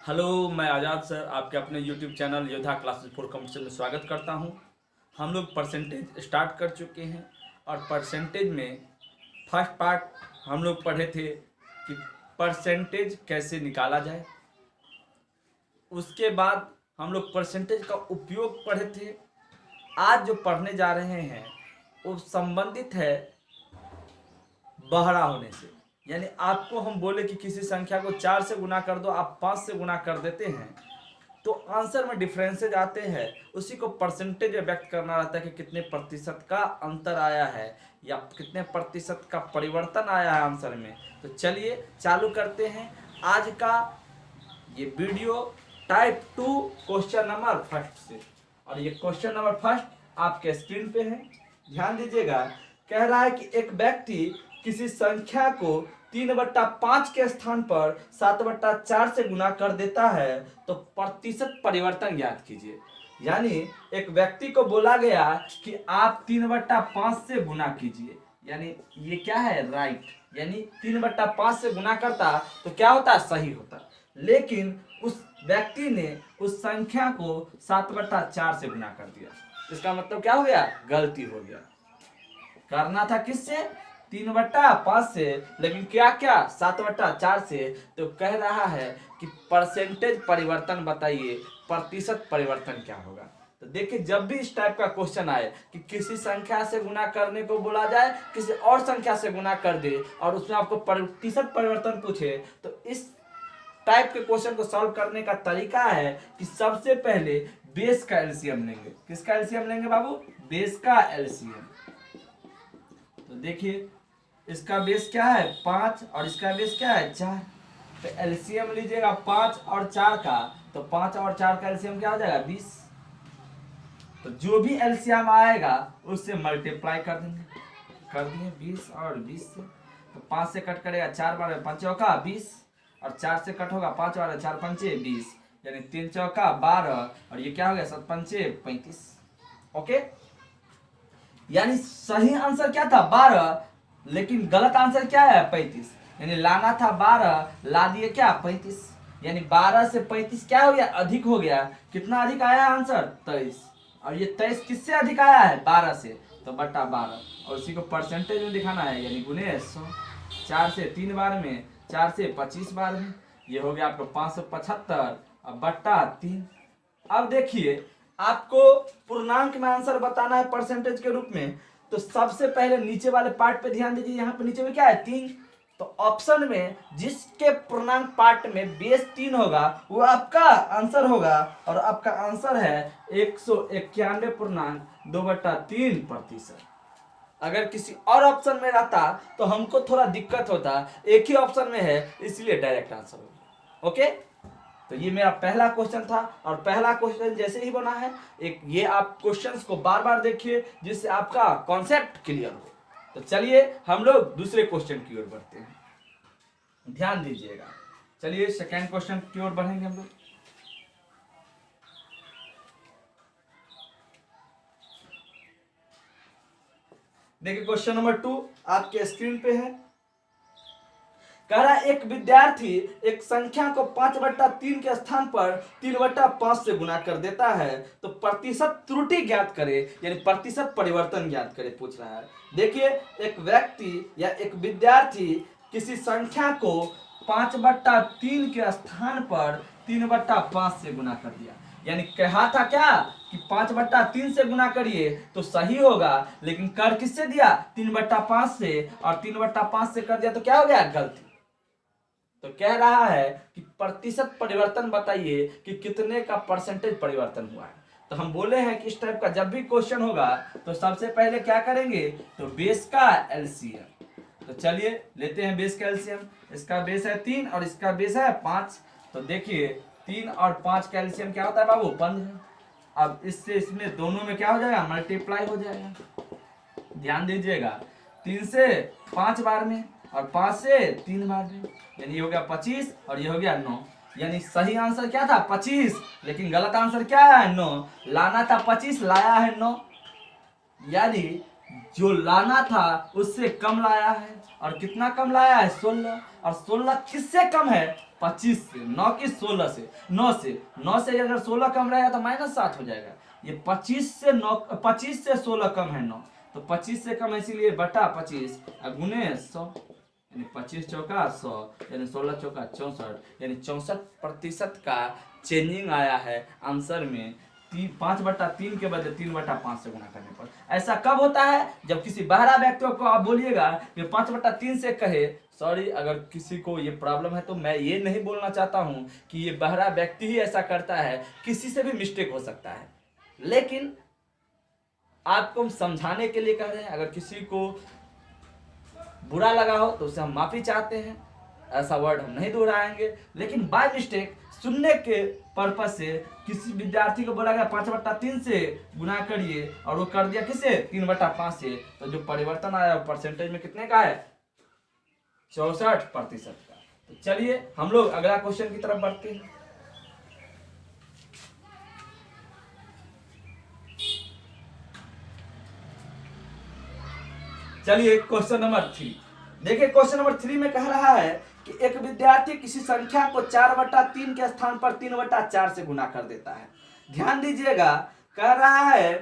Hello, मैं आज़ाद sir आपके अपने YouTube चैनल योद्धा क्लासेस फॉर कंपटीशन में स्वागत करता हूं। हम लोग परसेंटेज स्टार्ट कर चुके हैं और परसेंटेज में फर्स्ट पार्ट हम लोग पढ़े थे कि परसेंटेज कैसे निकाला जाए। उसके बाद हम लोग परसेंटेज का उपयोग पढ़े थे। आज जो पढ़ने जा रहे हैं वो संबंधित है बहरा होने से। यानी आपको हम बोले कि किसी संख्या को 4 से गुना कर दो, आप 5 से गुना कर देते हैं तो आंसर में डिफरेंसेज आते हैं। उसी को परसेंटेज में व्यक्त करना रहता है कि कितने प्रतिशत का अंतर आया है या कितने प्रतिशत का परिवर्तन आया है आंसर में। तो चलिए चालू करते हैं आज का ये video type 2 question number first से। और ये क्वेश्चन नंबर फर्स्ट आपके स्क्रीन पे है, ध्यान दीजिएगा। कह रहा है कि एक व्यक्ति किसी संख्या को 3/5 के स्थान पर 7/4 से गुना कर देता है तो प्रतिशत परिवर्तन ज्ञात कीजिए। यानी एक व्यक्ति को बोला गया कि आप 3/5 से गुना कीजिए। यानी ये क्या है, राइट। यानी 3/5 से गुना करता तो क्या होता, सही होता। लेकिन उस व्यक्ति ने उस संख्या को 7/4 से गुना कर दिया। इसका मतलब क्या हो गया, गलती हो गया। करना था किससे, 3/5 से, लेकिन क्या 7/4 से। तो कह रहा है कि परसेंटेज परिवर्तन बताइए, प्रतिशत परिवर्तन क्या होगा। तो देखिए, जब भी इस टाइप का क्वेश्चन आए कि किसी संख्या से गुना करने को बोला जाए, किसी और संख्या से गुना कर दे और उसमें आपको प्रतिशत परिवर्तन पूछे, तो इस टाइप के क्वेश्चन को सॉल्व करने का तरीका है कि सबसे पहले बेस का एलसीएम लेंगे। किसका एलसीएम लेंगे बाबू, बेस का एलसीएम। तो देखिए, इसका बेस क्या है 5 और इसका बेस क्या है 4। तो एलसीएम लीजिएगा 5 और 4 का, तो 5 और 4 का एलसीएम क्या हो जाएगा 20। तो जो भी एलसीएम आएगा उससे मल्टीप्लाई कर देंगे। कर दिए 20 और 20 से, तो 5 से कट करेगा 4 बार 5 चौका 20 और 4 से कट होगा 5 बार 4 पंचे 20, यानी 3 चौका 12 और ये क्या हो गया 7 पंचे 35। ओके, यानी सही आंसर क्या था 12, लेकिन गलत आंसर क्या है 35। यानी लाना था 12, ला दिए क्या 35। यानी 12 से 35 क्या हो गया, अधिक हो गया। कितना अधिक आया आंसर 23। और ये 23 किससे अधिक आया है 12 से, तो बटा 12 और उसी को परसेंटेज में दिखाना है। यानी गुने 100, 4 से 3 बार में, 4 से 25 बार में, ये हो गया आपको 575 और बटा 3। अब देखिए, आपको पूर्णांक में आंसर बताना है परसेंटेज के रूप में। तो सबसे पहले नीचे वाले पार्ट पे ध्यान दीजिए। यहाँ पे नीचे में क्या है 3, तो ऑप्शन में जिसके पूर्णांक पार्ट में बेस 3 होगा वो आपका आंसर होगा। और आपका आंसर है 191.2/3%। अगर किसी और ऑप्शन में रहता तो हमको थोड़ा दिक्कत होता, एक ही ऑप्शन में है इसलिए डायरेक्ट आंसर होगा। ओके, तो ये मेरा पहला क्वेश्चन था। और पहला क्वेश्चन जैसे ही बना है, एक ये आप क्वेश्चंस को बार बार देखिए जिससे आपका कॉन्सेप्ट क्लियर हो। तो चलिए हम लोग दूसरे क्वेश्चन की ओर बढ़ते हैं, ध्यान दीजिएगा। चलिए सेकेंड क्वेश्चन की ओर बढ़ेंगे हम लोग। देखिए, क्वेश्चन नंबर 2 आपके स्क्रीन पे है। कह रहा है एक विद्यार्थी एक संख्या को 5/3 के स्थान पर 3/5 से गुना कर देता है तो प्रतिशत त्रुटि ज्ञात करे, यानी प्रतिशत परिवर्तन ज्ञात करे पूछ रहा है। देखिए, एक व्यक्ति या एक विद्यार्थी किसी संख्या को 5/3 के स्थान पर 3/5 से गुना कर दिया। यानी कहा था क्या कि 5/3 से गुना करिए तो सही होगा, लेकिन कर किससे दिया 3/5 से, और 3/5 से कर दिया तो क्या हो गया, गलती। तो कह रहा है कि प्रतिशत परिवर्तन बताइए कि कितने का परसेंटेज परिवर्तन हुआ है। तो हम बोले हैं कि इस टाइप का जब भी क्वेश्चन होगा तो सबसे पहले क्या करेंगे, तो बेस का एलसीएम। तो चलिए लेते हैं बेस का एलसीएम। इसका बेस है 3 और इसका बेस है 5। तो देखिए 3 और 5 का एलसीएम क्या होता है बाबू 15। अब इससे इसमें दोनों में क्या हो जाएगा, मल्टीप्लाई हो जाएगा। ध्यान दीजिएगा, 3 से 5 बार में और 5 से 3 बार में, यानी ये हो गया 25 और ये हो गया 9। यानी सही आंसर क्या था 25, लेकिन गलत आंसर क्या है 9। लाना था 25, लाया है 9। यानी जो लाना था उससे कम लाया है। और कितना कम लाया है? 16। और 16 किससे कम है? 25 से। 9 की 16 से, 9 से अगर 16 कम रहेगा तो -7 हो जाएगा। ये 25 से 9, 25 से 16 कम है 9, तो 25 से कम है, इसीलिए बटा 25 गुने 100, यानी 25 चौका 100, यानी 16 चौका 64, यानी 64% का चेंजिंग आया है आंसर में। 5/3 के बदले 3/5 से गुना करने पर। ऐसा कब होता है? जब किसी बहरा व्यक्ति को आप बोलिएगा कि 5/3 से कहे। सॉरी, अगर किसी को ये प्रॉब्लम है तो मैं ये नहीं बोलना चाहता हूँ कि ये बहरा व्यक्ति ही ऐसा करता है, किसी से भी मिस्टेक हो सकता है, लेकिन आपको हम समझाने के लिए कह रहे हैं। अगर किसी को बुरा लगा हो तो उससे हम माफी चाहते हैं, ऐसा वर्ड हम नहीं दोहराएंगे। लेकिन बाय मिस्टेक सुनने के पर्पज से किसी विद्यार्थी को बोला गया 5/3 से गुना करिए, और वो कर दिया किसे? 3/5 से, तो जो परिवर्तन आया वो परसेंटेज में कितने का है? 64% का। तो चलिए हम लोग अगला क्वेश्चन की तरफ बढ़ते हैं। चलिए क्वेश्चन नंबर 3 देखिए। क्वेश्चन नंबर 3 में कह रहा है कि एक विद्यार्थी किसी संख्या को 4/3 के स्थान पर 3/4 से गुना कर देता है। ध्यान दीजिएगा, कह रहा है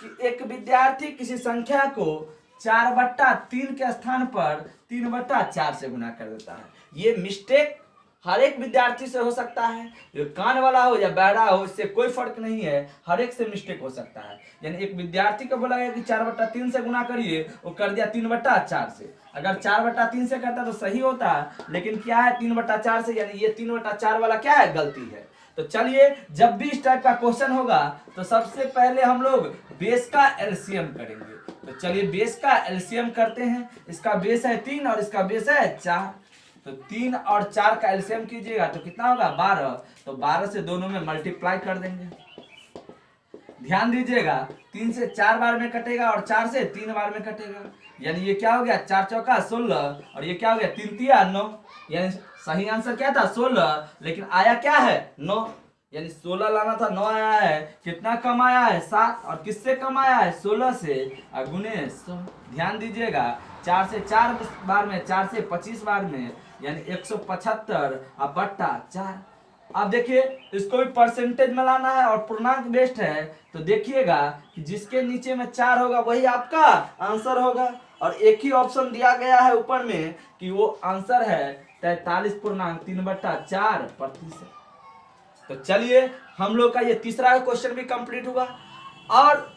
कि एक विद्यार्थी किसी संख्या को 4/3 के स्थान पर 3/4 से गुना कर देता है। ये मिस्टेक हर एक विद्यार्थी से हो सकता है, जो कान वाला हो या बहरा हो, इससे कोई फर्क नहीं है, हर एक से मिस्टेक हो सकता है। यानी एक विद्यार्थी को बोला गया कि 4/3 से गुना करिए, वो कर दिया 3/4 से। अगर 4/3 से करता तो सही होता, लेकिन क्या है 3/4 से, यानी ये 3/4 वाला क्या है? गलती है। तो चलिए, जब भी इस टाइप का क्वेश्चन होगा तो सबसे पहले हम लोग बेस का एलसीएम करेंगे। तो चलिए बेस का एलसीएम करते हैं। इसका बेस है 3 और इसका बेस है 4। तो 3 और 4 का एलसीएम कीजिएगा तो कितना होगा? 12। तो 12 से दोनों में मल्टीप्लाई कर देंगे। ध्यान दीजिएगा, 3 से 4 बार में कटेगा और 4 से 3 बार में कटेगा, यानी ये क्या हो गया? 4 चौका 16, और ये क्या हो गया? 3 तिया 9, यानी सही आंसर क्या था? 16, लेकिन आया क्या है? 9, यानी 16 लाना था, 9 आया है। कितना कम आया है? 7। और किससे कम आया है? 16 से, गुने 100। ध्यान दीजिएगा, 4 से 4 बार में, 4 से 25 बार में, यानी 175 और बट्टा 4। अब देखिए, इसको भी परसेंटेज में लाना है और पूर्णांक बेस्ड है, तो देखिएगा कि जिसके नीचे में 4 होगा वही आपका आंसर होगा। और एक ही ऑप्शन दिया गया है ऊपर में कि वो आंसर है 43.3/4%। तो चलिए हम लोग का ये तीसरा क्वेश्चन भी कंप्लीट हुआ। और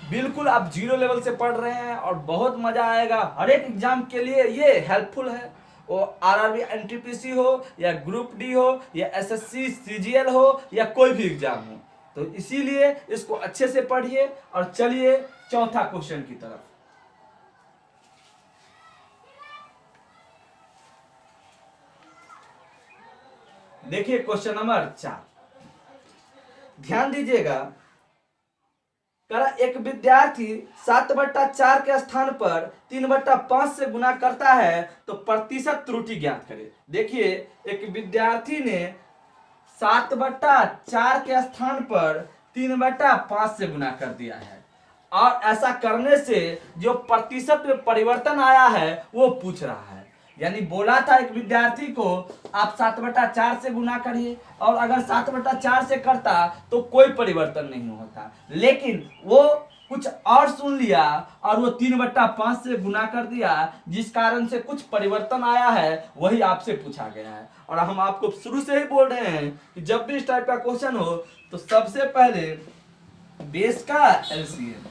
बिल्कुल आप 0 लेवल से पढ़ रहे हैं और बहुत मजा आएगा। हर एक एग्जाम के लिए ये हेल्पफुल है, वो आरआरबी एनटीपीसी हो या ग्रुप डी हो या एसएससी सीजीएल हो या कोई भी एग्जाम हो, तो इसीलिए इसको अच्छे से पढ़िए। और चलिए चौथा क्वेश्चन की तरफ। देखिए क्वेश्चन नंबर 4, ध्यान दीजिएगा। एक विद्यार्थी 7/4 के स्थान पर 3/5 से गुना करता है तो प्रतिशत त्रुटि ज्ञात करें। देखिए, एक विद्यार्थी ने 7/4 के स्थान पर 3/5 से गुना कर दिया है, और ऐसा करने से जो प्रतिशत में परिवर्तन आया है वो पूछ रहा है। यानी बोला था एक विद्यार्थी को आप 7/4 से गुना करिए, और अगर 7/4 से करता तो कोई परिवर्तन नहीं होता, लेकिन वो कुछ और सुन लिया और वो 3/5 से गुना कर दिया, जिस कारण से कुछ परिवर्तन आया है, वही आपसे पूछा गया है। और हम आपको शुरू से ही बोल रहे हैं कि जब भी इस टाइप का क्वेश्चन हो तो सबसे पहले बेस का एलसीएम,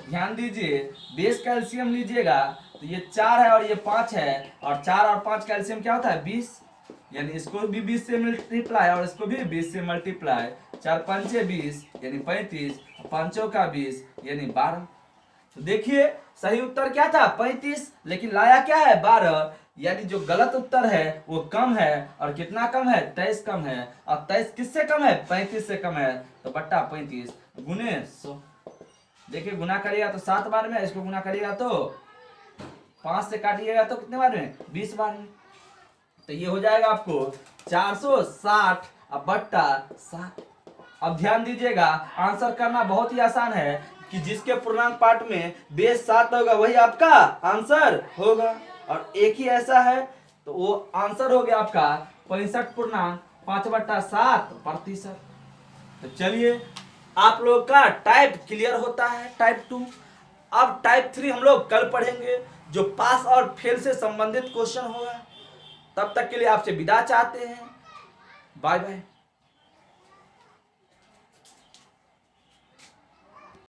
ध्यान दीजिए, बेस का एलसीएम लीजिएगा तो ये 4 है और ये 5 है, और 4 और 5 का एलसीएम क्या होता है? 20, यानी इसको भी 20 से मल्टीप्लाई और इसको भी 20 से मल्टीप्लाई। 4 पंचे 20 यानी 35, 5 का 20 यानी 12। तो देखिए सही उत्तर क्या था? 35, लेकिन लाया क्या है? 12, यानी जो गलत उत्तर है वो कम है। और कितना कम है? 23 कम है। और 23 किससे कम है? 35 से कम है, तो बट्टा 35 गुने 100। देखिए गुना करिएगा तो 7 बार में, इसको गुना करिएगा तो 5 से काटिएगा तो कितने बार में? 20 बार में। तो ये हो जाएगा आपको 460 बट्टा 7। अब ध्यान दीजिएगा, आंसर करना बहुत ही आसान है कि जिसके पूर्णांक पार्ट में बेस 7 होगा वही आपका आंसर होगा, और एक ही ऐसा है तो वो आंसर हो गया आपका 65.5/7%। तो चलिए आप लोग का टाइप क्लियर होता है, टाइप 2। अब टाइप 3 हम लोग कल पढ़ेंगे, जो पास और फेल से संबंधित क्वेश्चन होगा। तब तक के लिए आपसे विदा चाहते हैं, बाय बाय।